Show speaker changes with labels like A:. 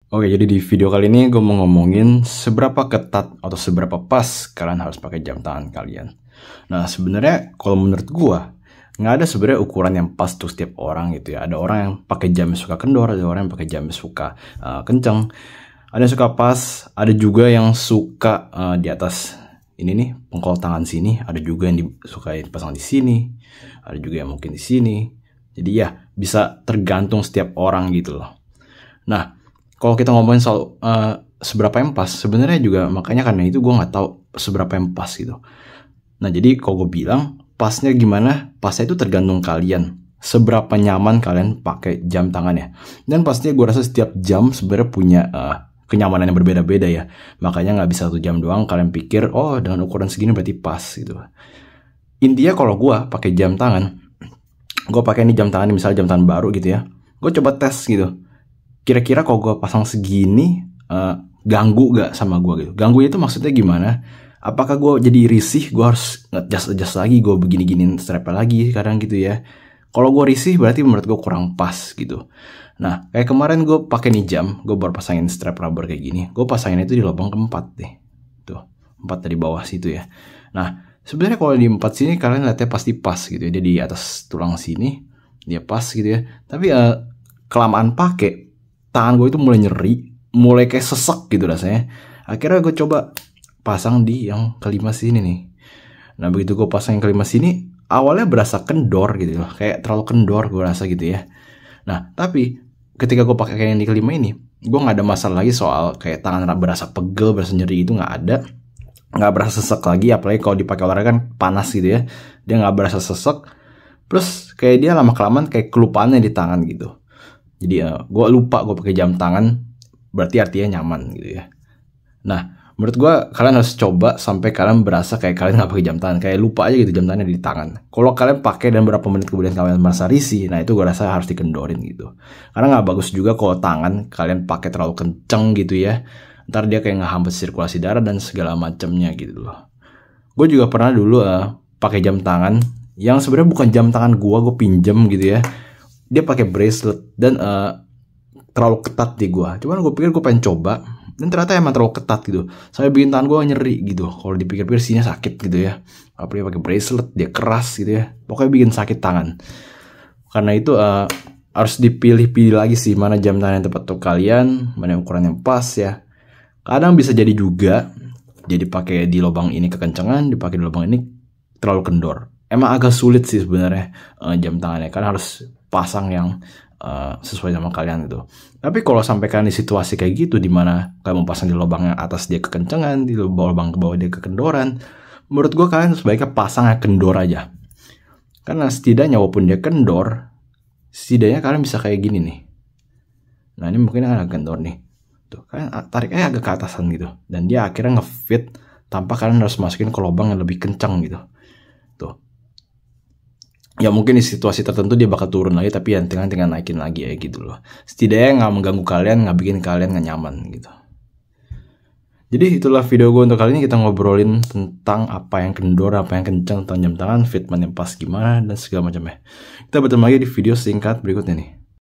A: Oke, jadi di video kali ini gue mau ngomongin seberapa ketat atau seberapa pas kalian harus pakai jam tangan kalian. Nah, sebenarnya kalau menurut gue nggak ada sebenarnya ukuran yang pas untuk setiap orang gitu ya. Ada orang yang pakai jam yang suka kendor, ada orang yang pakai jam yang suka kenceng, ada yang suka pas, ada juga yang suka di atas ini nih pengkol tangan sini, ada juga yang suka dipasang di sini, ada juga yang mungkin di sini. Jadi ya bisa tergantung setiap orang gitu loh. Nah, kalau kita ngomongin soal seberapa yang pas, sebenarnya juga makanya karena itu gue nggak tahu seberapa yang pas gitu. Nah, jadi kalau gue bilang pasnya gimana, pasnya itu tergantung kalian. Seberapa nyaman kalian pakai jam tangan ya. Dan pastinya gue rasa setiap jam sebenarnya punya kenyamanan yang berbeda-beda ya. Makanya nggak bisa 1 jam doang kalian pikir, oh dengan ukuran segini berarti pas gitu. Intinya kalau gue pakai jam tangan, gue pakai ini jam tangan, misalnya jam tangan baru gitu ya. Gue coba tes gitu. Kira-kira kalau gue pasang segini ganggu gak sama gue gitu. Ganggu itu maksudnya gimana? Apakah gue jadi risih, gue harus adjust lagi, gue begini-giniin strapnya lagi kadang gitu ya. Kalau gue risih berarti menurut gue kurang pas gitu. Nah, kayak kemarin gue pakai nih jam, gue baru pasangin strap rubber kayak gini. Gue pasangin itu di lubang keempat deh. Tuh, 4 dari bawah situ ya. Nah, sebenarnya kalau di 4 sini kalian lihatnya pasti pas gitu ya. Dia di atas tulang sini, dia pas gitu ya. Tapi kelamaan pakai, tangan gue itu mulai nyeri, mulai kayak sesek gitu rasanya. Akhirnya gue coba pasang di yang kelima sini nih. Nah, begitu gue pasang yang kelima sini, awalnya berasa kendor gitu loh, kayak terlalu kendor gue rasa gitu ya. Nah, tapi ketika gue pakai kayak yang di kelima ini, gue nggak ada masalah lagi soal kayak tangan berasa pegel, berasa nyeri, itu nggak ada. Nggak berasa sesek lagi, apalagi kalau dipakai olahraga kan panas gitu ya. Dia nggak berasa sesek. Plus kayak dia lama-kelamaan kayak kelupaannya di tangan gitu. Jadi gue lupa gue pakai jam tangan, berarti artinya nyaman gitu ya. Nah, menurut gue kalian harus coba sampai kalian berasa kayak kalian nggak pakai jam tangan, kayak lupa aja gitu jam tangannya di tangan. Kalau kalian pakai dan berapa menit kemudian kalian merasa risih, nah itu gue rasa harus dikendorin gitu. Karena nggak bagus juga kalau tangan kalian pakai terlalu kenceng gitu ya. Ntar dia kayak ngehambat sirkulasi darah dan segala macamnya gitu loh. Gue juga pernah dulu pakai jam tangan yang sebenarnya bukan jam tangan gue pinjem gitu ya. Dia pakai bracelet dan terlalu ketat di gue. Cuman gue pikir gue pengen coba dan ternyata emang terlalu ketat gitu. Sampai bikin tangan gue nyeri gitu. Kalau dipikir-pikir sini sakit gitu ya. Apalagi pakai bracelet, dia keras gitu ya. Pokoknya bikin sakit tangan. Karena itu harus dipilih-pilih lagi sih mana jam tangan yang tepat untuk kalian, mana ukuran yang pas ya. Kadang bisa jadi juga jadi pakai di lubang ini kekencangan, dipakai di lubang ini terlalu kendor. Emang agak sulit sih sebenarnya jam tangannya, kan harus pasang yang sesuai sama kalian gitu. Tapi kalau sampai kalian di situasi kayak gitu, dimana kalian mau pasang di lubang yang atas dia kekencangan, di lubang ke bawah dia kekendoran, menurut gue kalian sebaiknya pasang yang kendor aja. Karena setidaknya walaupun dia kendor, setidaknya kalian bisa kayak gini nih. Nah, ini mungkin agak kendor nih. Tuh, kalian tariknya agak ke atasan gitu. Dan dia akhirnya ngefit tanpa kalian harus masukin ke lubang yang lebih kencang gitu. Tuh. Ya mungkin di situasi tertentu dia bakal turun lagi, tapi yang tinggal naikin lagi ya gitu loh. Setidaknya nggak mengganggu kalian, nggak bikin kalian nggak nyaman gitu. Jadi itulah video gue untuk kali ini. Kita ngobrolin tentang apa yang kendor, apa yang kencang, tentang jam tangan, fitment yang pas gimana, dan segala macamnya. Kita bertemu lagi di video singkat berikutnya nih.